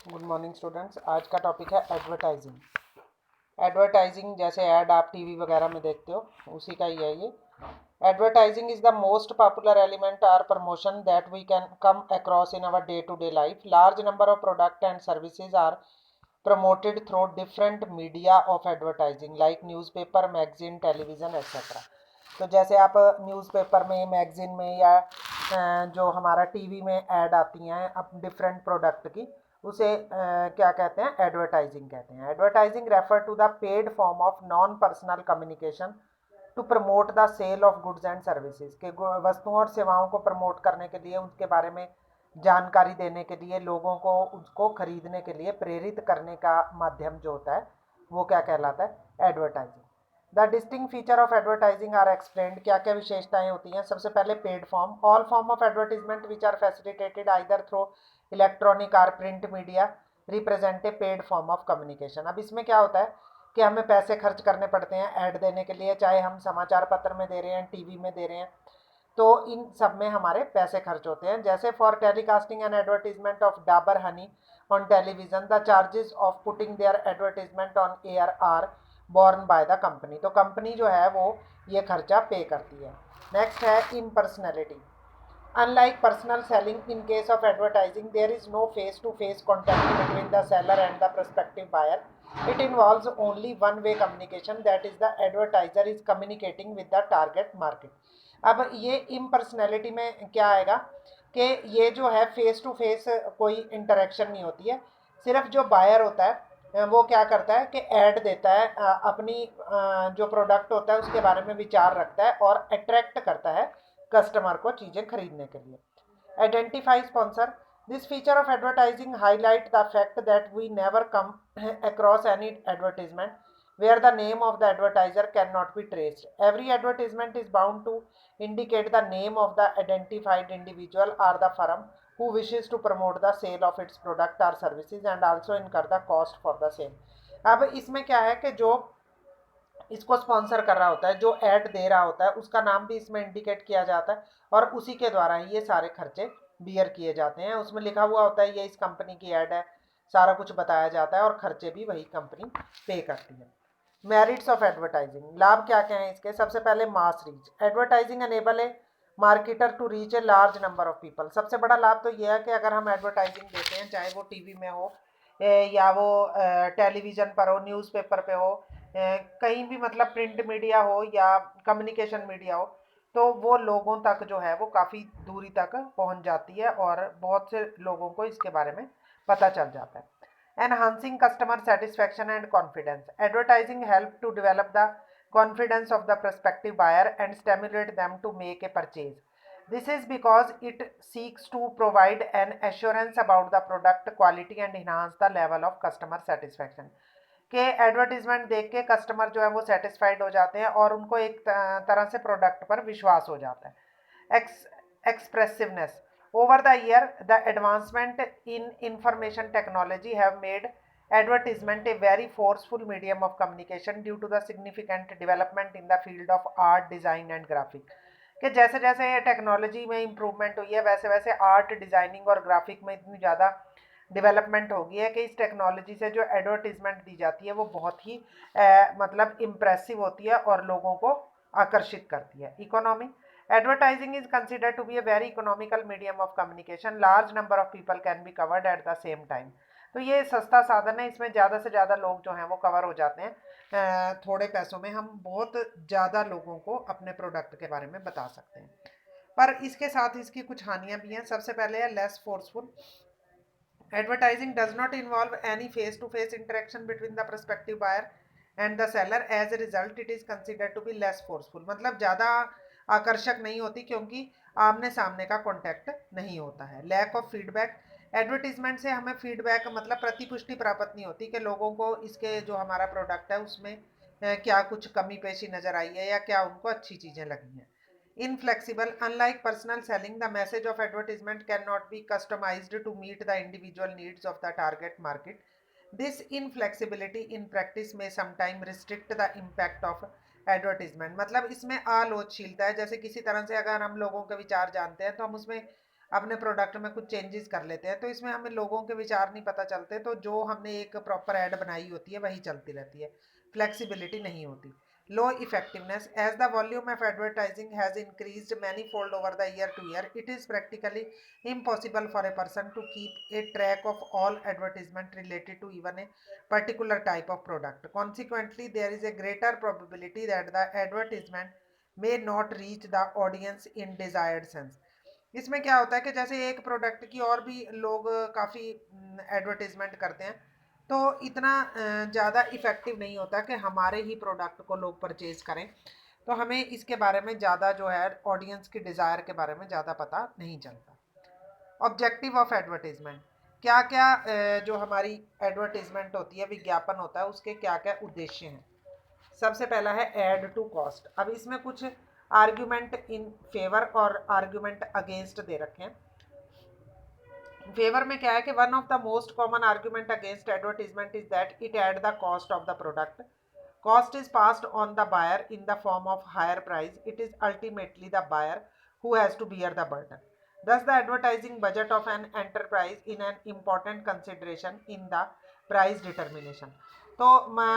Good morning students. आज का topic है एडवर्टाइजिंग। एडवर्टाइजिंग जैसे ऐड आप टीवी वगैरह में देखते हो, उसी का ही है ये। Advertising is the most popular element और promotion that we can come across in our day to day life. Large number of product and services are promoted through different media of advertising like newspaper, magazine, television etc। तो जैसे आप newspaper में, magazine में या जो हमारा TV में add आती हैं अब डिफरेंट प्रोडक्ट की, उसे क्या कहते हैं? एडवर्टाइजिंग कहते हैं। Advertising refer to the paid form of non personal communication to promote the sale of goods and services के वस्तुओं और सेवाओं को प्रमोट करने के लिए, उसके बारे में जानकारी देने के लिए, लोगों को उसको खरीदने के लिए प्रेरित करने का माध्यम जो होता है वो क्या कहलाता है? Advertising. The distinct feature of advertising are explained. क्या क्या विशेषताएं होती हैं? सबसे पहले paid form. All form of advertisement which are facilitated either through electronic or print media represent a paid form of communication. अब इसमें क्या होता है कि हमें पैसे खर्च करने पड़ते हैं ऐड देने के लिए, चाहे हम समाचार पत्र में दे रहे हैं, टीवी में दे रहे हैं, तो इन सब में हमारे पैसे खर्च होते हैं। जैसे for telecasting an advertisement of Dabur honey on television, the charges of putting their advertisement on air are borne by the company. तो कंपनी जो है वो ये खर्चा पे करती है। नेक्स्ट है in personality. Unlike personal selling, in case of advertising, there is no face-to-face contact between the seller and the prospective buyer. It involves only one-way communication, that is, the advertiser is communicating with the target market. अब ये impersonality में क्या आएगा कि ये जो है face to face कोई इंटरेक्शन नहीं होती है। सिर्फ जो बायर होता है वो क्या करता है कि ऐड देता है, अपनी जो प्रोडक्ट होता है उसके बारे में विचार रखता है और अट्रैक्ट करता है कस्टमर को चीज़ें खरीदने के लिए। Identify sponsor. This feature of advertising highlight the fact that we never come across any advertisement where the name of the advertiser cannot be traced. Every advertisement is bound to indicate the name of the identified individual or the firm who wishes to promote the sale of its product or services and also incur the cost for the same. अब इसमें क्या है कि जो इसको sponsor कर रहा होता है, जो ऐड दे रहा होता है, उसका नाम भी इसमें इंडिकेट किया जाता है और उसी के द्वारा ही ये सारे खर्चे बियर किए जाते हैं। उसमें लिखा हुआ होता है ये इस कंपनी की ऐड है, सारा कुछ बताया जाता है और खर्चे भी वही कंपनी पे करती है। Merits of advertising. लाभ क्या क्या है इसके? सबसे पहले mass reach. Advertising enable a marketer to reach a large number of people. सबसे बड़ा लाभ तो यह है कि अगर हम एडवर्टाइजिंग देते हैं, चाहे वो टीवी में हो या वो टेलीविज़न पर हो, न्यूज़पेपर पे हो, कहीं भी, मतलब प्रिंट मीडिया हो या कम्युनिकेशन मीडिया हो, तो वो लोगों तक जो है वो काफ़ी दूरी तक पहुंच जाती है और बहुत से लोगों को इसके बारे में पता चल जाता है। Enhancing customer satisfaction and confidence. Advertising help to develop the confidence of the prospective buyer and stimulate them to make a purchase. This is because it seeks to provide an assurance about the product quality and enhance the level of customer satisfaction. के advertisement देख के customer जो है वो satisfied हो जाते हैं और उनको एक तरह से प्रोडक्ट पर विश्वास हो जाता है। एक्सप्रेसिवनेस। Over the year, the advancement in information technology have made advertisement a very forceful medium of communication due to the significant development in the field of art, design and graphic. कि जैसे जैसे technology में improvement हुई है वैसे वैसे art, designing और graphic में इतनी ज़्यादा डेवलपमेंट हो गई है कि इस टेक्नोलॉजी से जो एडवर्टीजमेंट दी जाती है वो बहुत ही मतलब इम्प्रेसिव होती है और लोगों को आकर्षित करती है। Economy. Advertising is considered to be a very economical medium of communication. Large number of people can be covered at the same time. तो ये सस्ता साधन है, इसमें ज़्यादा से ज़्यादा लोग जो हैं वो कवर हो जाते हैं। थोड़े पैसों में हम बहुत ज़्यादा लोगों को अपने प्रोडक्ट के बारे में बता सकते हैं, पर इसके साथ इसकी कुछ हानियाँ भी हैं। सबसे पहले है less forceful. Advertising does not involve any face-to-face interaction between the prospective buyer and the seller. As a result, it is considered to be less forceful. मतलब ज़्यादा आकर्षक नहीं होती क्योंकि आमने सामने का कॉन्टैक्ट नहीं होता है। Lack of feedback. एडवर्टीजमेंट से हमें फीडबैक मतलब प्रतिपुष्टि प्राप्त नहीं होती कि लोगों को इसके जो हमारा प्रोडक्ट है उसमें क्या कुछ कमी पेशी नज़र आई है या क्या उनको अच्छी चीज़ें लगी हैं। Inflexible. Unlike personal selling, the message of advertisement cannot be customized to meet the individual needs of the target market. This inflexibility in practice may sometimes restrict the impact of advertisement. मतलब इसमें आलोचशीलता है। जैसे किसी तरह से अगर हम लोगों के विचार जानते हैं तो हम उसमें अपने प्रोडक्ट में कुछ चेंजेस कर लेते हैं, तो इसमें हमें लोगों के विचार नहीं पता चलते, तो जो हमने एक प्रॉपर ऐड बनाई होती है वही चलती रहती है, फ्लेक्सिबिलिटी नहीं होती। Low effectiveness, as the volume of advertising has increased many fold over the year to year, it is practically impossible for a person to keep a track of all advertisement related to even a particular type of product. Consequently, there is a greater probability that the advertisement may not reach the audience in desired sense. इसमें क्या होता है कि जैसे एक product की और भी लोग काफ़ी एडवर्टीजमेंट करते हैं, तो इतना ज़्यादा इफ़ेक्टिव नहीं होता कि हमारे ही प्रोडक्ट को लोग परचेज करें, तो हमें इसके बारे में ज़्यादा जो है ऑडियंस की डिज़ायर के बारे में ज़्यादा पता नहीं चलता। ऑब्जेक्टिव ऑफ एडवर्टीजमेंट, क्या क्या जो हमारी एडवर्टीजमेंट होती है, विज्ञापन होता है, उसके क्या क्या उद्देश्य हैं। सबसे पहला है ऐड टू कॉस्ट। अब इसमें कुछ आर्ग्यूमेंट इन फेवर और आर्ग्यूमेंट अगेंस्ट दे रखे हैं। फेवर में क्या है कि one of the most common argument against advertisement is that it add the cost of the product. Cost is passed on the buyer in the form of higher price, it is ultimately the buyer who has to bear the burden. Thus, the advertising budget of an enterprise in an important consideration in the price determination. तो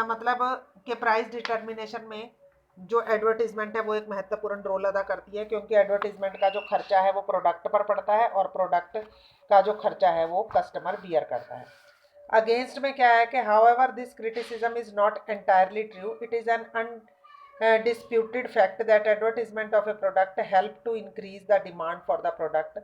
मतलब कि price determination में जो advertisement है वो एक महत्वपूर्ण role अदा करती है, क्योंकि एडवर्टीजमेंट का जो खर्चा है वो प्रोडक्ट पर पड़ता है और प्रोडक्ट का जो खर्चा है वो कस्टमर बियर करता है। अगेंस्ट में क्या है कि however this criticism is not entirely true, it is an disputed fact that advertisement of a product help to increase the demand for the product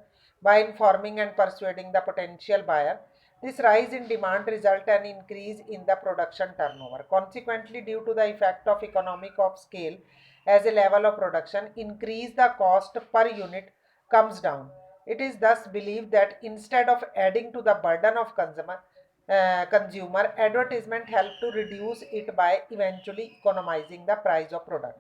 by informing and persuading the potential buyer. This rise in demand result an increase in the production turnover. Consequently, due to the effect of economic of scale as a level of production, increase the cost per unit comes down. It is thus believed that instead of adding to the burden of consumer, advertisement help to reduce it by eventually economizing the price of product.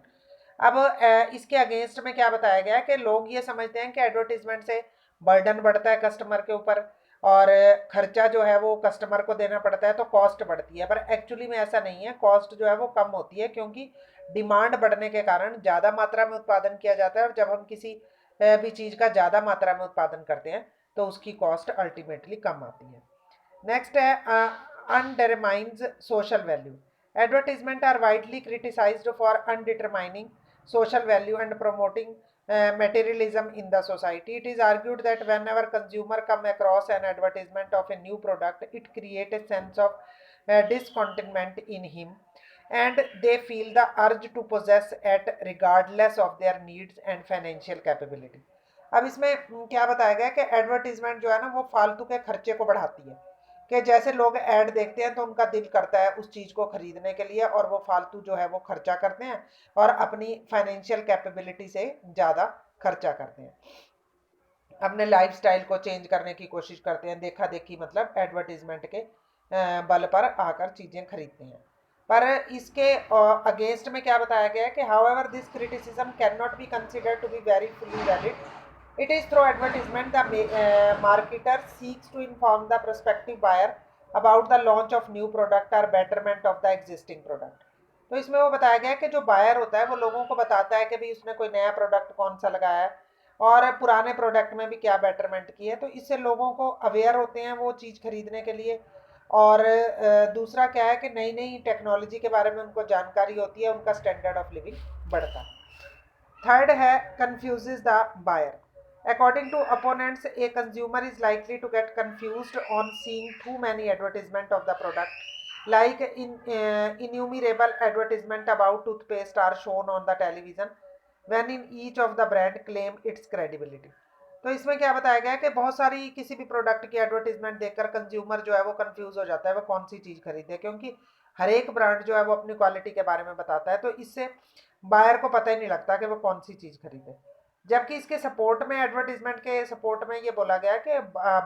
अब इसके against में क्या बताया गया है कि लोग ये समझते हैं कि एडवर्टीजमेंट से बर्डन बढ़ता है कस्टमर के ऊपर और खर्चा जो है वो कस्टमर को देना पड़ता है, तो कॉस्ट बढ़ती है, पर एक्चुअली में ऐसा नहीं है। कॉस्ट जो है वो कम होती है, क्योंकि डिमांड बढ़ने के कारण ज़्यादा मात्रा में उत्पादन किया जाता है, और जब हम किसी भी चीज़ का ज़्यादा मात्रा में उत्पादन करते हैं तो उसकी कॉस्ट अल्टीमेटली कम आती है। नेक्स्ट है undetermined social value. Advertisement are widely criticised for undetermining social value and promoting materialism in the society. It is argued that whenever consumer come across an advertisement of a new product, it creates a sense of discontentment in him, and they feel the urge to possess it regardless of their needs and financial capability. अब इसमें क्या बताया गया कि advertisement जो है ना वो फालतू के खर्चे को बढ़ाती है, कि जैसे लोग ऐड देखते हैं तो उनका दिल करता है उस चीज़ को खरीदने के लिए, और वो फालतू जो है वो खर्चा करते हैं और अपनी फाइनेंशियल कैपेबिलिटी से ज़्यादा खर्चा करते हैं, अपने लाइफस्टाइल को चेंज करने की कोशिश करते हैं, देखा देखी मतलब एडवर्टीजमेंट के बल पर आकर चीज़ें खरीदते हैं। पर इसके अगेंस्ट में क्या बताया गया है कि however this criticism can not be considered to be very fully valid. It is through advertisement the marketer seeks to inform the prospective buyer about the launch of new product or betterment of the existing product. तो इसमें वो बताया गया कि जो buyer होता है वो लोगों को बताता है कि भाई उसने कोई नया प्रोडक्ट कौन सा लगाया है और पुराने प्रोडक्ट में भी क्या बेटरमेंट की है, तो इससे लोगों को अवेयर होते हैं वो चीज़ खरीदने के लिए। और दूसरा क्या है कि नई नई टेक्नोलॉजी के बारे में उनको जानकारी होती है, उनका स्टैंडर्ड ऑफ लिविंग बढ़ता है। थर्ड है confuses the buyer. According to opponents, a consumer is likely to get confused on seeing too many advertisement of the product. Like innumerable advertisement about toothpaste are shown on the television, when in each of the brand claim its credibility. तो इसमें क्या बताया गया है कि बहुत सारी किसी भी प्रोडक्ट की एडवर्टीजमेंट देखकर कंज्यूमर जो है वो कंफ्यूज हो जाता है वो कौन सी चीज़ खरीदे, क्योंकि हर एक ब्रांड जो है वो अपनी क्वालिटी के बारे में बताता है, तो इससे बायर को पता ही नहीं लगता कि वो कौन सी चीज़ खरीदे। जबकि इसके सपोर्ट में, एडवर्टीजमेंट के सपोर्ट में ये बोला गया है कि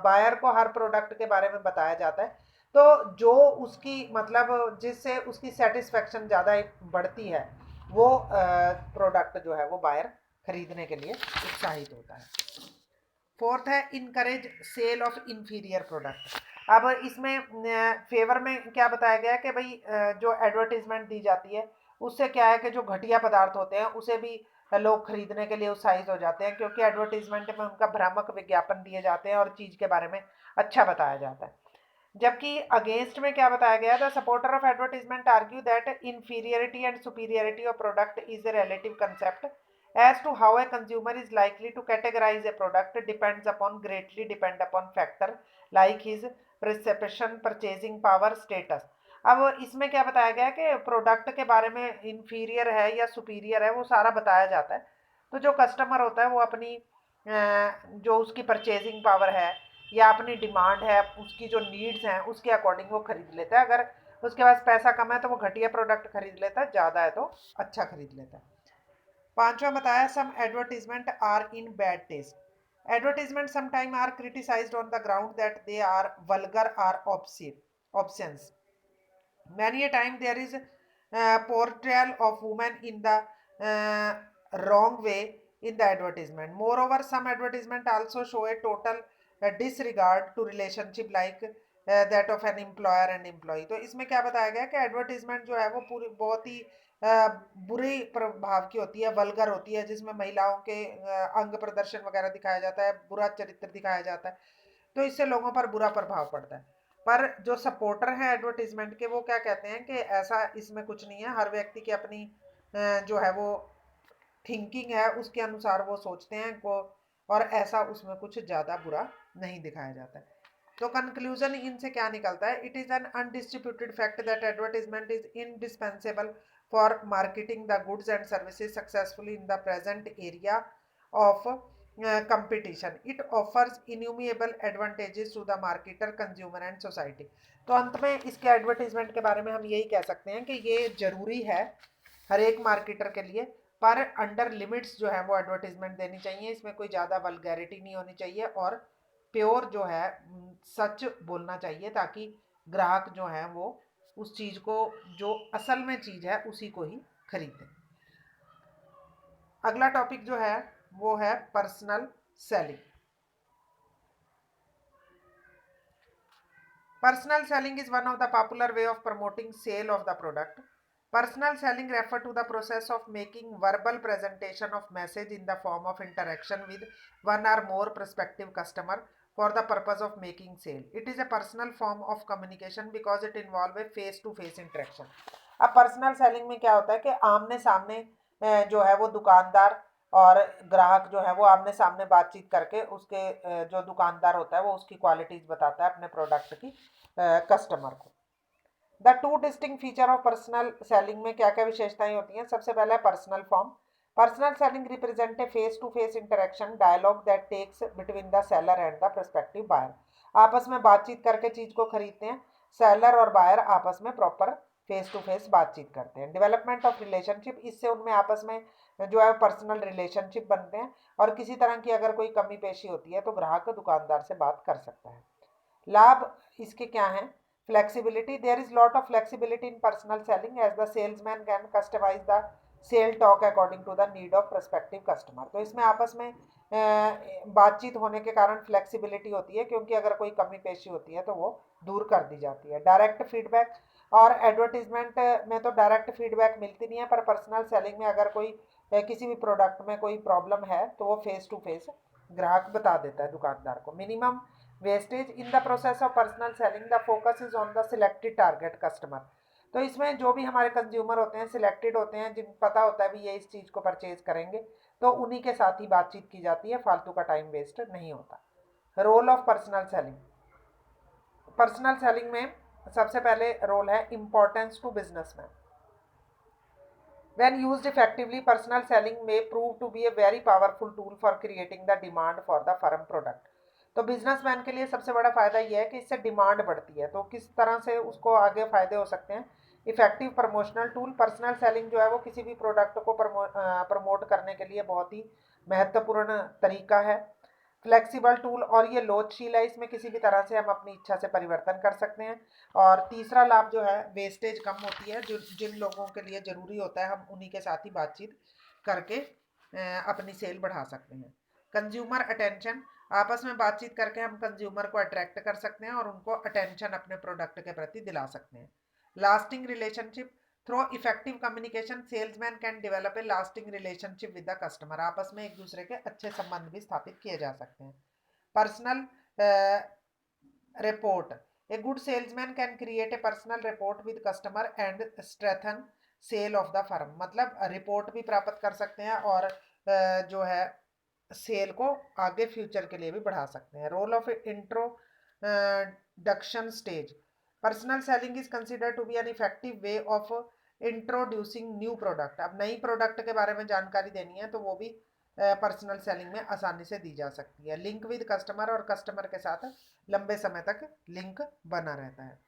बायर को हर प्रोडक्ट के बारे में बताया जाता है, तो जो उसकी मतलब जिससे उसकी सेटिस्फेक्शन ज़्यादा बढ़ती है वो प्रोडक्ट जो है वो बायर खरीदने के लिए उत्साहित होता है। फोर्थ है encourage sale of inferior product. अब इसमें फेवर में क्या बताया गया है कि भाई जो एडवर्टीजमेंट दी जाती है उससे क्या है कि जो घटिया पदार्थ होते हैं उसे भी लोग खरीदने के लिए उत्साहित हो जाते हैं, क्योंकि एडवर्टीजमेंट में उनका भ्रामक विज्ञापन दिए जाते हैं और चीज़ के बारे में अच्छा बताया जाता है। जबकि अगेंस्ट में क्या बताया गया, the supporter of advertisement argue that inferiority and superiority of product is a relative concept as to how a consumer is likely to categorize a product depends upon greatly depend upon factor like his perception, purchasing power, status। अब इसमें क्या बताया गया है कि product के बारे में इंफीरियर है या सुपीरियर है वो सारा बताया जाता है। तो जो कस्टमर होता है वो अपनी जो उसकी परचेजिंग पावर है या अपनी डिमांड है, उसकी जो नीड्स हैं उसके अकॉर्डिंग वो खरीद लेता है। अगर उसके पास पैसा कम है तो वो घटिया प्रोडक्ट खरीद लेता है, ज़्यादा है तो अच्छा खरीद लेता है। पांचवा बताया, some advertisement are in bad taste. Advertisement sometime are criticised on the ground that they are vulgar are options. Many a time there is portrayal of women in the wrong way in the advertisement. Moreover, some advertisement also show a total disregard to relationship like that of an employer and employee। तो इसमें क्या बताया गया कि advertisement जो है वो पूरी बहुत ही बुरी प्रभाव की होती है, वल्गर होती है, जिसमें महिलाओं के अंग प्रदर्शन वगैरह दिखाया जाता है, बुरा चरित्र दिखाया जाता है। तो इससे लोगों पर बुरा प्रभाव पड़ता है। पर जो सपोर्टर हैं एडवर्टीजमेंट के वो क्या कहते हैं कि ऐसा इसमें कुछ नहीं है, हर व्यक्ति की अपनी जो है वो थिंकिंग है, उसके अनुसार वो सोचते हैं को, और ऐसा उसमें कुछ ज़्यादा बुरा नहीं दिखाया जाता है। तो कंक्लूजन इनसे क्या निकलता है, it is an undisputed fact that advertisement is indispensable for marketing the goods and services successfully in the present area of competition। It offers innumerable advantages to the marketer, consumer and society। तो अंत में इसके advertisement के बारे में हम यही कह सकते हैं कि ये जरूरी है हर एक मार्केटर के लिए, पर अंडर लिमिट्स जो है वो एडवर्टीजमेंट देनी चाहिए। इसमें कोई ज़्यादा वल्गैरिटी नहीं होनी चाहिए और प्योर जो है सच बोलना चाहिए, ताकि ग्राहक जो है वो उस चीज़ को, जो असल में चीज़ है उसी को ही खरीदे। अगला टॉपिक जो है वो है personal selling. Personal selling is one of the popular way of promoting sale of the product. Personal selling refer to the process of making verbal presentation of message in the form of interaction with one or more prospective customer for the purpose of making sale. It is a personal form of communication because it involve a face to face interaction. अब personal selling में क्या होता है कि आमने सामने जो है वो दुकानदार और ग्राहक जो है वो आमने सामने बातचीत करके उसके जो दुकानदार होता है वो उसकी क्वालिटीज बताता है अपने प्रोडक्ट की कस्टमर को। The two distinct feature of personal selling में क्या क्या विशेषताएं होती हैं। सबसे पहला है personal form. Personal selling represent a face to face interaction dialogue that takes between the seller and the prospective buyer. आपस में बातचीत करके चीज को खरीदते हैं, सेलर और बायर आपस में प्रॉपर फेस टू फेस बातचीत करते हैं। डेवलपमेंट ऑफ रिलेशनशिप, इससे उनमें आपस में जो है पर्सनल रिलेशनशिप बनते हैं और किसी तरह की अगर कोई कमी पेशी होती है तो ग्राहक दुकानदार से बात कर सकता है। लाभ इसके क्या हैं, flexibility, there is lot of flexibility in personal selling as the salesman can customise the sale talk according to the need of prospective customer. तो इसमें आपस में बातचीत होने के कारण फ्लेक्सिबिलिटी होती है, क्योंकि अगर कोई कमी पेशी होती है तो वो दूर कर दी जाती है। डायरेक्ट फीडबैक, और एडवर्टीजमेंट में तो डायरेक्ट फीडबैक मिलती नहीं है, पर पर्सनल सेलिंग में अगर कोई किसी भी प्रोडक्ट में कोई प्रॉब्लम है तो वो फेस टू फेस ग्राहक बता देता है दुकानदार को। Minimum wastage, in the process of personal selling the focus is on the selected target customer. तो इसमें जो भी हमारे कंज्यूमर होते हैं सिलेक्टेड होते हैं, जिन पता होता है भी ये इस चीज़ को परचेज करेंगे, तो उन्हीं के साथ ही बातचीत की जाती है, फालतू का टाइम वेस्ट नहीं होता। Role of personal selling, personal selling में सबसे पहले रोल है importance to businessman. When used effectively, personal selling may prove to be a very powerful tool for creating the demand for the firm product। तो businessman के लिए सबसे बड़ा फायदा यह है कि इससे डिमांड बढ़ती है। तो किस तरह से उसको आगे फायदे हो सकते हैं। Effective promotional tool, personal selling जो है वो किसी भी प्रोडक्ट को प्रमोट करने के लिए बहुत ही महत्वपूर्ण तरीका है। फ्लेक्सिबल टूल, और ये लोचशील है, इसमें किसी भी तरह से हम अपनी इच्छा से परिवर्तन कर सकते हैं। और तीसरा लाभ जो है वेस्टेज कम होती है, जो जिन लोगों के लिए ज़रूरी होता है हम उन्हीं के साथ ही बातचीत करके अपनी सेल बढ़ा सकते हैं। कंज्यूमर अटेंशन, आपस में बातचीत करके हम कंज्यूमर को अट्रैक्ट कर सकते हैं और उनको अटेंशन अपने प्रोडक्ट के प्रति दिला सकते हैं। Lasting relationship, through effective communication salesman can develop a lasting relationship with the customer. आपस में एक दूसरे के अच्छे संबंध भी स्थापित किए जा सकते हैं। Personal rapport, a good salesman can create a personal rapport with customer and strengthen sale of the firm. मतलब रिपोर्ट भी प्राप्त कर सकते हैं और जो है सेल को आगे फ्यूचर के लिए भी बढ़ा सकते हैं। Role of introduction stage, personal selling is considered to be an effective way of introducing new product. अब नई प्रोडक्ट के बारे में जानकारी देनी है तो वो भी पर्सनल सेलिंग में आसानी से दी जा सकती है। लिंक विद कस्टमर, और कस्टमर के साथ लंबे समय तक लिंक बना रहता है।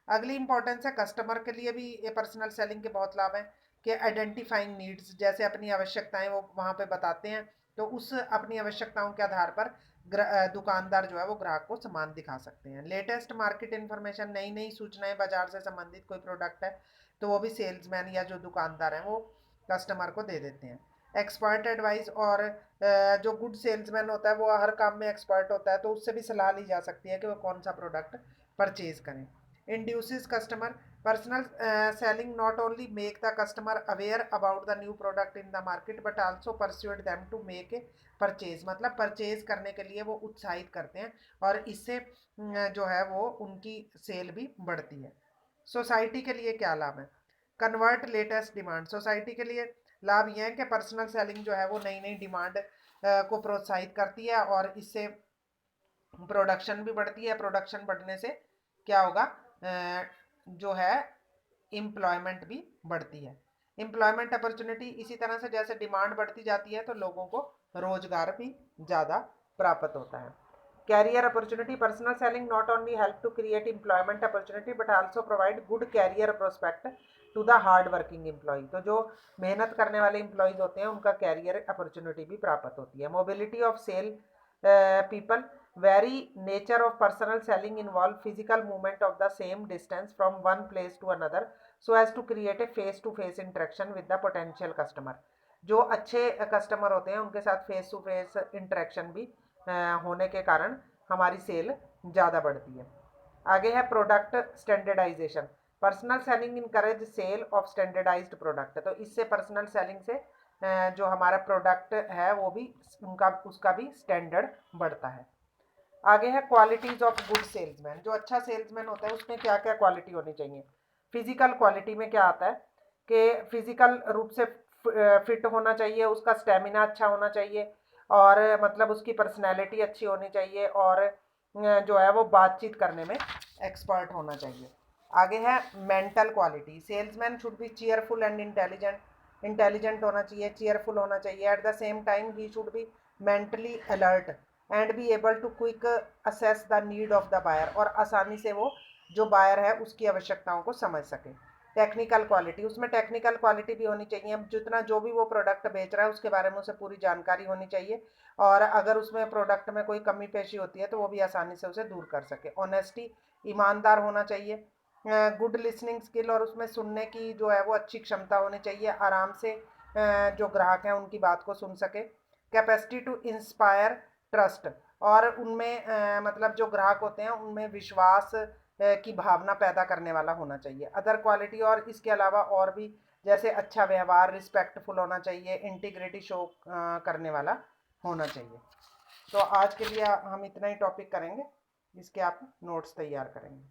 अगली इंपॉर्टेंस है कस्टमर के लिए भी ये पर्सनल सेलिंग के बहुत लाभ हैं कि आइडेंटिफाइंग नीड्स, जैसे अपनी आवश्यकताएं वो वहाँ पे बताते हैं, तो उस अपनी आवश्यकताओं के आधार पर दुकानदार जो है वो ग्राहक को सामान दिखा सकते हैं। लेटेस्ट मार्केट इन्फॉर्मेशन, नई नई सूचनाएं, बाजार से संबंधित कोई प्रोडक्ट है तो वो भी सेल्समैन या जो दुकानदार हैं वो कस्टमर को दे देते हैं। एक्सपर्ट एडवाइस, और जो गुड सेल्समैन होता है वो हर काम में एक्सपर्ट होता है, तो उससे भी सलाह ली जा सकती है कि वो कौन सा प्रोडक्ट परचेज करें। Induces customer, personal selling not only make the customer aware about the new product in the market but also persuade them to make a purchase. मतलब परचेज करने के लिए वो उत्साहित करते हैं और इससे जो है वो उनकी सेल भी बढ़ती है। सोसाइटी के लिए क्या लाभ है? कन्वर्ट लेटेस्ट डिमांड, सोसाइटी के लिए लाभ ये है कि पर्सनल सेलिंग जो है वो नई नई डिमांड को प्रोत्साहित करती है और इससे प्रोडक्शन भी बढ़ती है। प्रोडक्शन बढ़ने से क्या होगा, जो है एम्प्लॉयमेंट भी बढ़ती है। एम्प्लॉयमेंट अपॉर्चुनिटी, इसी तरह से जैसे डिमांड बढ़ती जाती है तो लोगों को रोजगार भी ज़्यादा प्राप्त होता है। Career opportunity, personal selling not only help to create employment opportunity but also provide good career prospect to the hard working employ. तो जो मेहनत करने वाले एम्प्लॉयज होते हैं उनका कैरियर अपॉर्चुनिटी भी प्राप्त होती है। Mobility of sale people, very nature of personal selling involve physical movement of the same distance from one place to another so as to create a face to face interaction with the potential customer। जो अच्छे customer होते हैं उनके साथ face to face interaction भी होने के कारण हमारी सेल ज़्यादा बढ़ती है। आगे है product standardization, personal selling encourage sale of standardized product. तो इससे पर्सनल सेलिंग से जो हमारा प्रोडक्ट है वो भी उसका भी स्टैंडर्ड बढ़ता है। आगे है क्वालिटीज ऑफ गुड सेल्समैन, जो अच्छा सेल्समैन होता है उसमें क्या क्या क्वालिटी होनी चाहिए। फिजिकल क्वालिटी में क्या आता है कि फिजिकल रूप से फिट होना चाहिए, उसका स्टेमिना अच्छा होना चाहिए और मतलब उसकी पर्सनैलिटी अच्छी होनी चाहिए और जो है वो बातचीत करने में एक्सपर्ट होना चाहिए। आगे है mental quality, salesman should be cheerful and intelligent होना चाहिए, चीयरफुल होना चाहिए। At the same time he should be mentally alert and be able to quick assess the need of the buyer, और आसानी से वो जो बायर है उसकी आवश्यकताओं को समझ सके। टेक्निकल क्वालिटी, उसमें टेक्निकल क्वालिटी भी होनी चाहिए, जितना जो भी वो प्रोडक्ट बेच रहा है उसके बारे में उसे पूरी जानकारी होनी चाहिए और अगर उसमें प्रोडक्ट में कोई कमी पेशी होती है तो वो भी आसानी से उसे दूर कर सके। ऑनेस्टी, ईमानदार होना चाहिए। गुड लिसनिंग स्किल, और उसमें सुनने की जो है वो अच्छी क्षमता होनी चाहिए, आराम से जो ग्राहक हैं उनकी बात को सुन सके। कैपेसिटी टू इंस्पायर ट्रस्ट, और उनमें मतलब जो ग्राहक होते हैं उनमें विश्वास की भावना पैदा करने वाला होना चाहिए। अदर क्वालिटी, और इसके अलावा और भी जैसे अच्छा व्यवहार, रिस्पेक्टफुल होना चाहिए, इंटीग्रिटी शो करने वाला होना चाहिए। तो आज के लिए हम इतना ही टॉपिक करेंगे, इसके आप नोट्स तैयार करेंगे।